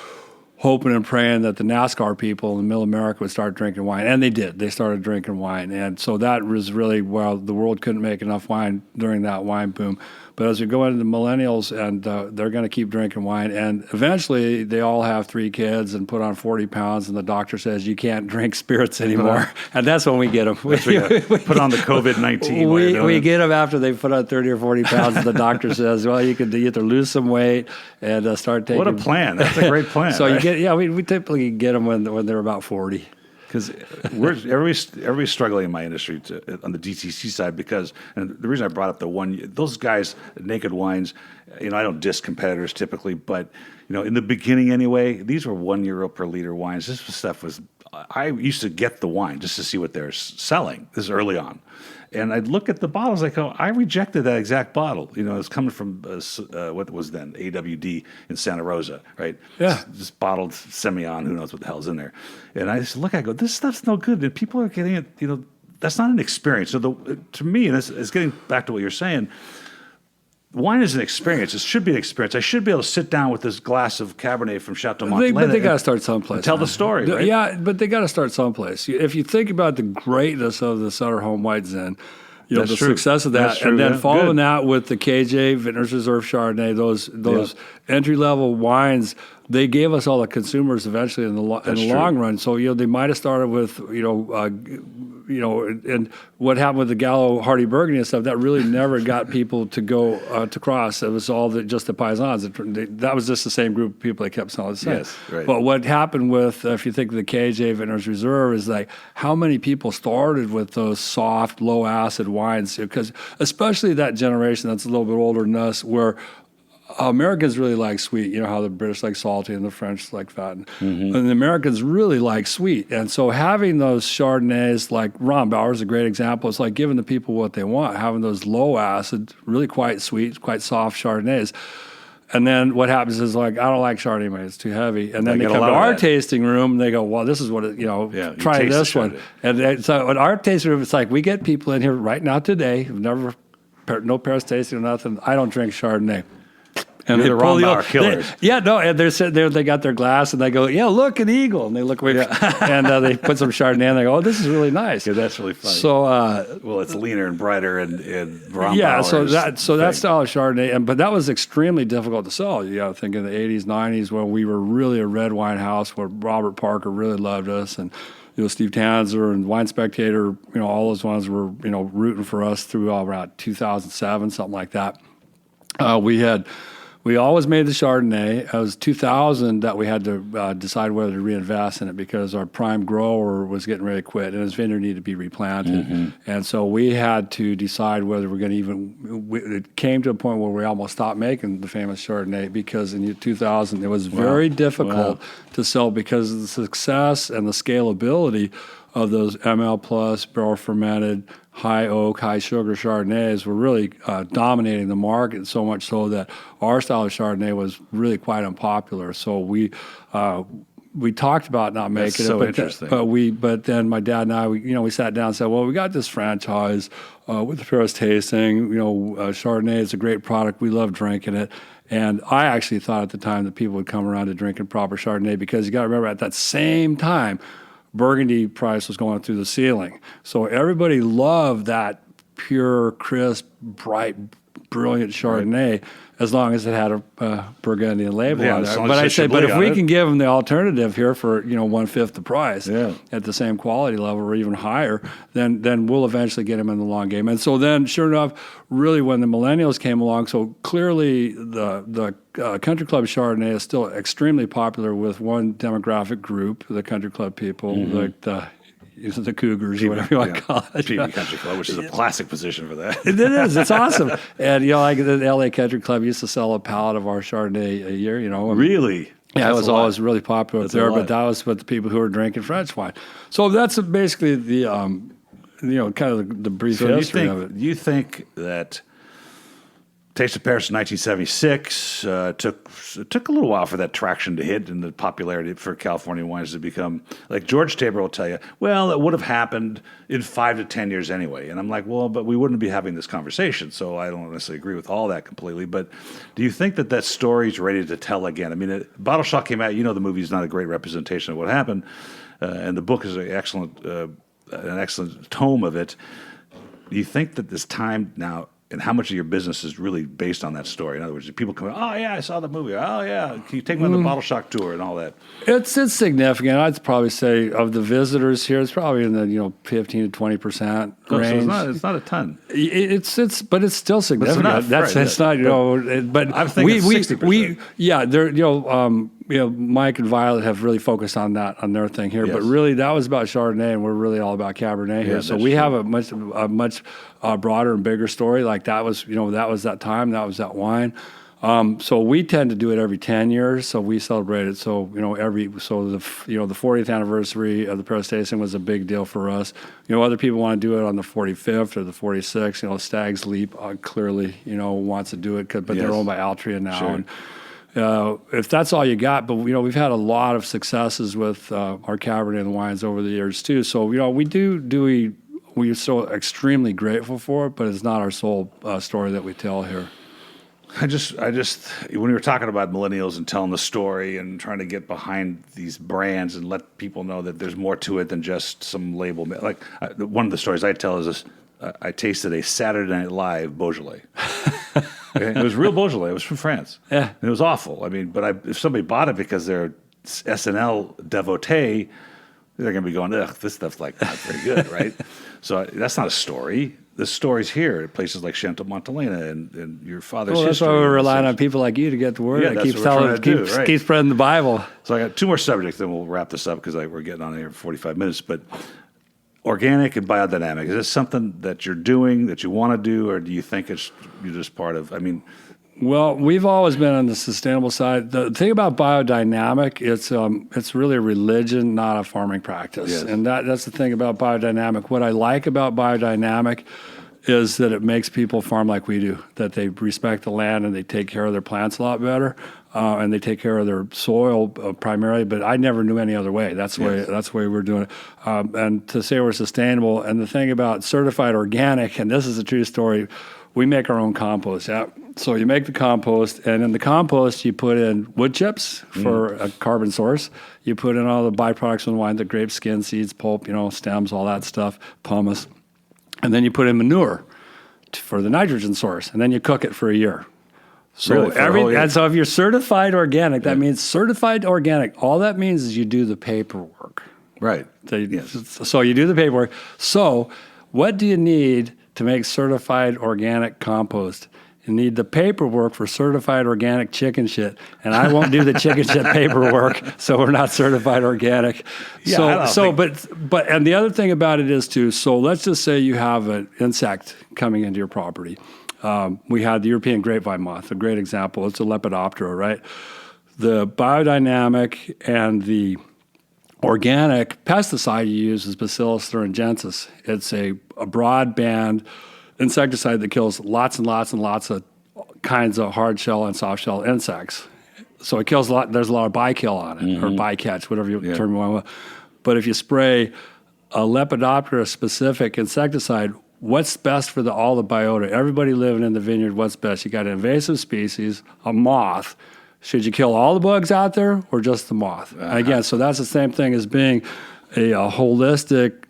hoping and praying that the NASCAR people in Middle America would start drinking wine. And they did. They started drinking wine. And so that was really, the world couldn't make enough wine during that wine boom. But as we go into the millennials, and they're going to keep drinking wine, and eventually they all have 3 kids and put on 40 pounds, and the doctor says you can't drink spirits anymore, and that's when we get them. We put on the COVID-19. We get them after they put on 30 or 40 pounds, and the doctor says, well, you can either lose some weight and start taking. What a plan! That's a great plan. So right? we typically get them when they're about 40. Because everybody's struggling in my industry on the DTC side and the reason I brought up those guys, Naked Wines, I don't diss competitors typically, but in the beginning anyway, these were €1 per liter wines. This stuff I used to get the wine just to see what they're selling. This is early on. And I'd look at the bottles, I go, I rejected that exact bottle. It's coming from what was then AWD in Santa Rosa, right? Yeah. Just bottled Semillon, who knows what the hell's in there. And I just look, I go, this stuff's no good. And people are getting it, that's not an experience. So to me, and it's getting back to what you're saying, wine is an experience. It should be an experience. I should be able to sit down with this glass of Cabernet from Chateau Montelena. But they got to start someplace. Tell the story, right? Yeah, but they got to start someplace. If you think about the greatness of the Sutter Home White Zin, the success of that, and then following that with the KJ Vintners Reserve Chardonnay, those entry-level wines, they gave us all the consumers eventually in the long run. So they might have started with and what happened with the Gallo Hardy Burgundy and stuff, that really never got people to go to cross. It was all just the paisans. That was just the same group of people that kept selling the same. Yes, right. But what happened with, if you think of the KJ Vintners Reserve, is like how many people started with those soft, low acid wines, because especially that generation that's a little bit older than us, where Americans really like sweet. You know how the British like salty and the French like fat. And the Americans really like sweet. And so having those Chardonnays, like Ron Bauer is a great example. It's like giving the people what they want, having those low acid, really quite sweet, quite soft Chardonnays. And then what happens is like, I don't like Chardonnay, man, it's too heavy. And then they come to our tasting room, and they go, well, this is what try this one. And so at our tasting room, it's like, we get people in here right now today who've never, no Paris tasting or nothing. I don't drink Chardonnay. And the Ron Bauer killers. And they're sitting there, they got their glass, and they go, look, an eagle. And they look away, and they put some Chardonnay, and they go, oh, this is really nice. Yeah, that's really funny. So, it's leaner and brighter, and Ron Bauer. Yeah, so that style of Chardonnay, but that was extremely difficult to sell. I think in the 80s, 90s, when we were really a red wine house, where Robert Parker really loved us, and Steve Tanzer and Wine Spectator, all those ones were, rooting for us through around 2007, something like that. We always made the Chardonnay. It was 2000 that we had to decide whether to reinvest in it because our prime grower was getting ready to quit and his vineyard needed to be replanted. And so we had to decide whether we're going to it came to a point where we almost stopped making the famous Chardonnay because in 2000 it was very difficult to sell because of the success and the scalability of those ML plus barrel fermented high oak, high sugar Chardonnays were really dominating the market, so much so that our style of Chardonnay was really quite unpopular. So we we talked about not making so it, interesting. But then my dad and I, we sat down and said, well, we got this franchise with the Paris tasting. Chardonnay is a great product. We love drinking it. And I actually thought at the time that people would come around to drinking proper Chardonnay, because you got to remember at that same time, Burgundy price was going through the ceiling. So everybody loved that pure, crisp, bright, brilliant Chardonnay, as long as it had a Burgundian label on it. But I say, but if we can give them the alternative here for 1/5 the price at the same quality level or even higher, then we'll eventually get them in the long game. And so then, sure enough, really when the millennials came along, so clearly the country club Chardonnay is still extremely popular with one demographic group, the country club people, like the Cougars, or whatever you want to call it. PB Country Club, which is a classic position for that. It is. It's awesome. And, like the LA Country Club used to sell a pallet of our Chardonnay a year, Really? Yeah, it was always really popular up there, but that was with the people who were drinking French wine. So that's basically the, kind of the brief history of it. You think that Taste of Paris in 1976 took a little while for that traction to hit and the popularity for California wines to become, like George Tabor will tell you, well, it would have happened in 5 to 10 years anyway. And I'm like, well, but we wouldn't be having this conversation. So I don't necessarily agree with all that completely. But do you think that story's ready to tell again? I mean, Bottle Shock came out, the movie's not a great representation of what happened. And the book is an excellent tome of it. Do you think that this time now, and how much of your business is really based on that story? In other words, people come, oh, yeah, I saw the movie. Oh, yeah, can you take me on the Bottle Shock tour and all that? It's significant. I'd probably say of the visitors here, it's probably in the 15 to 20% range. So it's not a ton. But it's still significant. It's not, but I'm thinking 60%. Mike and Violet have really focused on that, on their thing here. Yes. But really, that was about Chardonnay, and we're really all about Cabernet here. So we have a much broader and bigger story. Like that was that time, that was that wine. So we tend to do it every 10 years. So we celebrate it. So the 40th anniversary of the Paris tasting was a big deal for us. Other people want to do it on the 45th or the 46th. Stag's Leap clearly wants to do it, but they're owned by Altria now. Sure. And, if that's all you got, but we've had a lot of successes with our Cabernet and wines over the years too. So we're so extremely grateful for it, but it's not our sole story that we tell here. I just when we were talking about millennials and telling the story and trying to get behind these brands and let people know that there's more to it than just some label. Like one of the stories I tell is this: I tasted a Saturday Night Live Beaujolais. Okay? It was real Beaujolais. It was from France. Yeah. And it was awful. I mean, but if somebody bought it because they're SNL devotee, they're going to be going, ugh, this stuff's like not very good, right? So that's not a story. The story's here at places like Chateau Montelena and your father's history. That's why we're relying on people like you to get the word. Yeah, keep spreading the Bible. So I got 2 more subjects, then we'll wrap this up because we're getting on here for 45 minutes. But organic and biodynamic, is this something that you're doing, that you want to do, or do you think you're just part of? I mean, well, we've always been on the sustainable side. The thing about biodynamic, it's really a religion, not a farming practice. Yes. And that's the thing about biodynamic. What I like about biodynamic is that it makes people farm like we do, that they respect the land and they take care of their plants a lot better, and they take care of their soil primarily. But I never knew any other way. That's the way we're doing it. And to say we're sustainable, and the thing about certified organic, and this is a true story, we make our own compost. Yeah. So you make the compost, and in the compost you put in wood chips for a carbon source. You put in all the byproducts from the wine, the grape skin, seeds, pulp, stems, all that stuff, pumice. And then you put in manure for the nitrogen source, and then you cook it for a year. So so if you're certified organic, that means certified organic. All that means is you do the paperwork. Right. So you do the paperwork. So what do you need to make certified organic compost? You need the paperwork for certified organic chicken shit, and I won't do the chicken shit paperwork, so we're not certified organic. Yeah, But the other thing about it is too. So let's just say you have an insect coming into your property. We had the European grapevine moth, a great example. It's a Lepidoptera, right? The biodynamic and the organic pesticide you use is Bacillus thuringiensis. It's a broadband insecticide that kills lots and lots and lots of kinds of hard shell and soft shell insects. so it kills a lot. There's a lot of bykill on it, or bycatch, whatever you term you want. But if you spray a Lepidoptera-specific insecticide, what's best for all the biota? Everybody living in the vineyard, what's best? You got an invasive species, a moth. Should you kill all the bugs out there or just the moth? Again, so that's the same thing as being a holistic,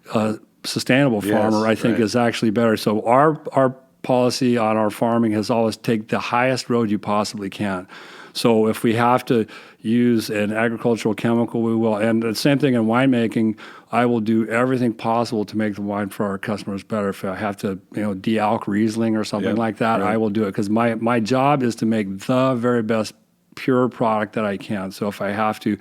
sustainable farmer, I think is actually better. So our policy on our farming has always take the highest road you possibly can. So if we have to use an agricultural chemical, we will. And the same thing in winemaking, I will do everything possible to make the wine for our customers better. If I have to, de-alk Riesling or something like that, I will do it, because my job is to make the very best pure product that I can. So if I have to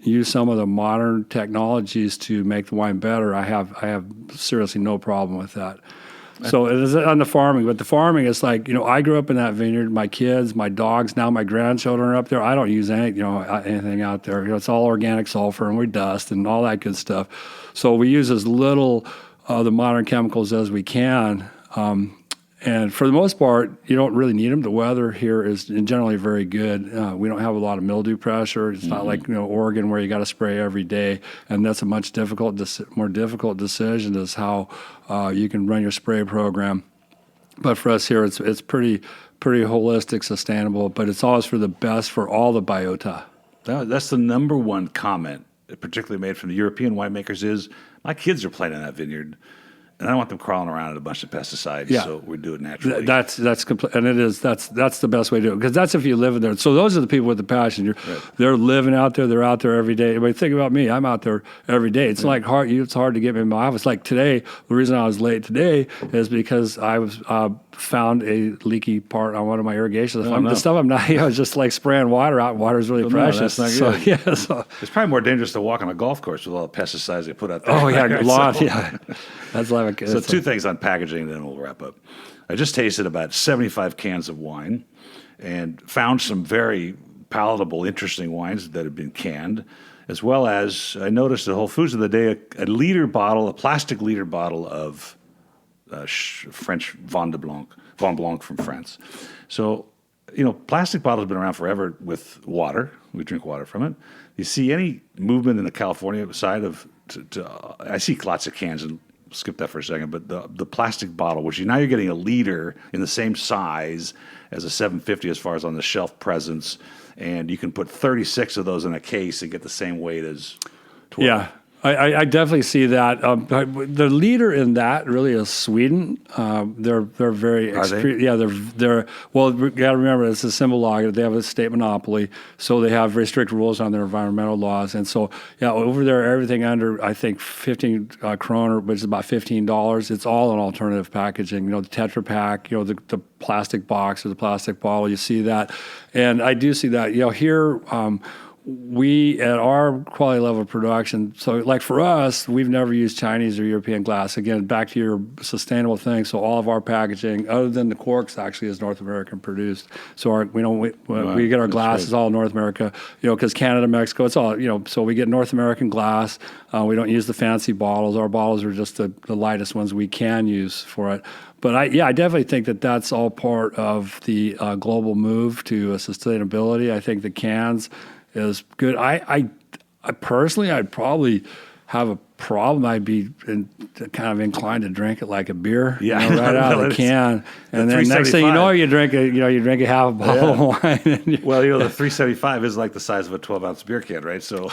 use some of the modern technologies to make the wine better, I have seriously no problem with that. So it is on the farming, but the farming is like, I grew up in that vineyard. My kids, my dogs, now my grandchildren are up there. I don't use anything out there. It's all organic sulfur, and we dust and all that good stuff. So we use as little of the modern chemicals as we can. And for the most part, you don't really need them. The weather here is generally very good. We don't have a lot of mildew pressure. It's not like Oregon, where you got to spray every day, and that's a much more difficult decision is how you can run your spray program. But for us here, it's pretty holistic, sustainable. But it's always for the best for all the biota. That's the number one comment, particularly made from the European winemakers, is my kids are playing in that vineyard. And I don't want them crawling around in a bunch of pesticides, so we do it naturally. That's complete, and it is that's the best way to do it, because that's if you live in there. So those are the people with the passion. They're living out there. They're out there every day. But think about me. I'm out there every day. It's like hard. It's hard to get me in my office. Like today, the reason I was late today is because I was found a leaky part on one of my irrigations. The stuff I'm not. I was just like spraying water out. Water is really precious. No, that's not good. So it's probably more dangerous to walk on a golf course with all the pesticides they put out there. Oh yeah, a lot. Yeah, that's like. So two things on packaging, then we'll wrap up. I just tasted about 75 cans of wine and found some very palatable, interesting wines that have been canned, as well as I noticed at Whole Foods of the day a plastic liter bottle of French Vin Blanc from France. So, plastic bottles have been around forever with water. We drink water from it. You see any movement in the California side I see lots of cans, and skip that for a second, but the plastic bottle, which now you're getting a liter in the same size as a 750 as far as on the shelf presence, and you can put 36 of those in a case and get the same weight as 12. Yeah. I definitely see that. The leader in that really is Sweden. They're very extreme. Yeah, they're well. We got to remember, it's a symbol lager. They have a state monopoly, so they have very strict rules on their environmental laws. And so, over there, everything under I think 15 kroner, which is about $15. It's all in alternative packaging. The Tetra Pak, the plastic box or the plastic bottle. You see that, and I do see that. Here. We, at our quality level of production, so like for us, we've never used Chinese or European glass. Again, back to your sustainable thing. So all of our packaging, other than the corks, actually is North American produced. So we get our glasses all North America, because Canada, Mexico, it's all, so we get North American glass. We don't use the fancy bottles. Our bottles are just the lightest ones we can use for it. But I definitely think that that's all part of the global move to sustainability. I think the cans is good. I personally, I'd probably have a problem. I'd be kind of inclined to drink it like a beer, right out of the can, and then next thing you know, you drink a half a bottle of wine. Well, the 375 is like the size of a 12-ounce beer can, right? So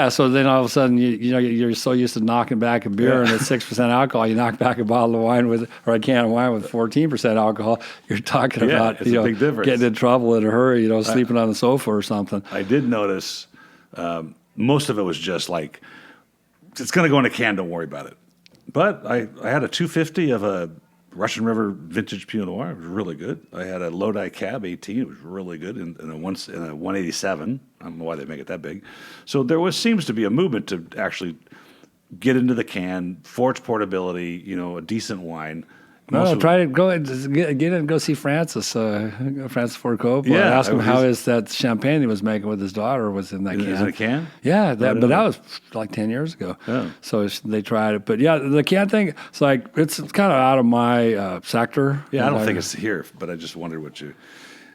so then all of a sudden, you're so used to knocking back a beer and it's 6% alcohol, you knock back a bottle of wine or a can of wine with 14% alcohol. You're talking about it's a big difference. Getting in trouble in a hurry, sleeping on the sofa or something. I did notice most of it was just like, it's going to go in a can, don't worry about it. But I had a 250 of a Russian River vintage Pinot Noir. It was really good. I had a Lodi Cab 18. It was really good. And a 187. I don't know why they make it that big. So seems to be a movement to actually get into the can, forge portability, a decent wine. No, try to get in and go see Francis Ford Coppola. Yeah, ask him how is that champagne he was making with his daughter was in that can. Is it a can? Yeah, but that was like 10 years ago. Yeah. So they tried it. But the can thing, it's kind of out of my sector. Yeah, I don't think it's here, but I just wondered what you...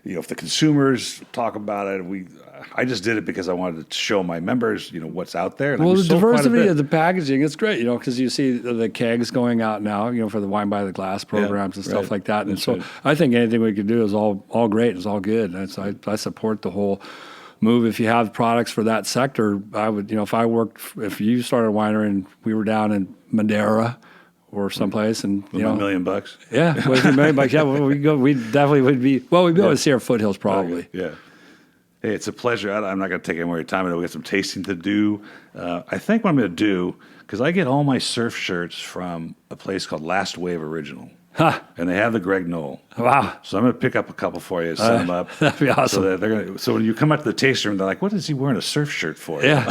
if the consumers talk about it, I just did it because I wanted to show my members, what's out there. And well, the diversity of the packaging, it's great, because you see the kegs going out now, for the wine by the glass programs and stuff like that. And so I think anything we could do is all great. It's all good. And so I support the whole move. If you have products for that sector, I would, if you started a winery and we were down in Madeira or someplace, and $1 million. Yeah, with $1 million. Yeah, we definitely would be. Well, we'd be able to see our foothills probably. Okay. Yeah. Hey, it's a pleasure. I'm not going to take any more of your time. I know we got some tasting to do. I think what I'm going to do, because I get all my surf shirts from a place called Last Wave Original. Huh. And they have the Greg Knoll. Wow. So I'm going to pick up a couple for you, send them up. That'd be awesome. So when you come out to the tasting room, they're like, what is he wearing a surf shirt for? Yeah.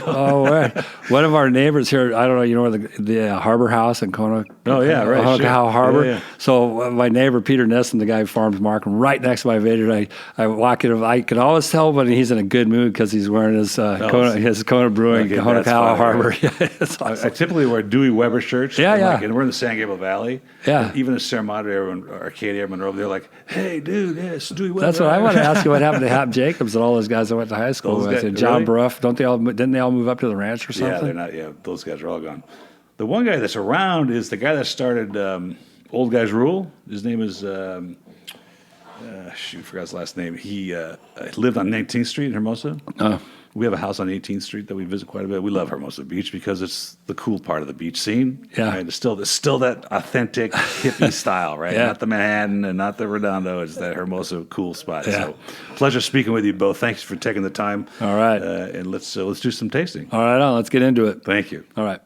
Right. One of our neighbors here, I don't know, where the Harbor House in Kona? Oh, yeah, right. Honokawa Harbor. Yeah. So my neighbor, Peter Nissen, the guy who farms Markham, right next to my vineyard, I walk in, I can always tell when he's in a good mood because he's wearing his Kona Brewing, Honokawa Harbor. Awesome. I typically wear Dewey Weber shirts. Yeah. And we're in the San Gabriel Valley. Yeah. And even in Sierra Madre and Arcadia, Monroe, they're like, hey, dude, it's Dewey Weber. That's what I want to ask you. What happened to Hap Jacobs and all those guys I went to high school with? And John Bruff, didn't they all move up to the ranch or something? Yeah, they're not. Yeah, those guys are all gone. The one guy that's around is the guy that started Old Guys Rule. His name is, forgot his last name. He lived on 19th Street in Hermosa. We have a house on 18th Street that we visit quite a bit. We love Hermosa Beach because it's the cool part of the beach scene. Yeah. Right? It's still that authentic hippie style, right? Yeah. Not the Manhattan and not the Redondo. It's that Hermosa cool spot. Yeah. So pleasure speaking with you both. Thanks for taking the time. All right. And let's do some tasting. All right, let's get into it. Thank you. All right.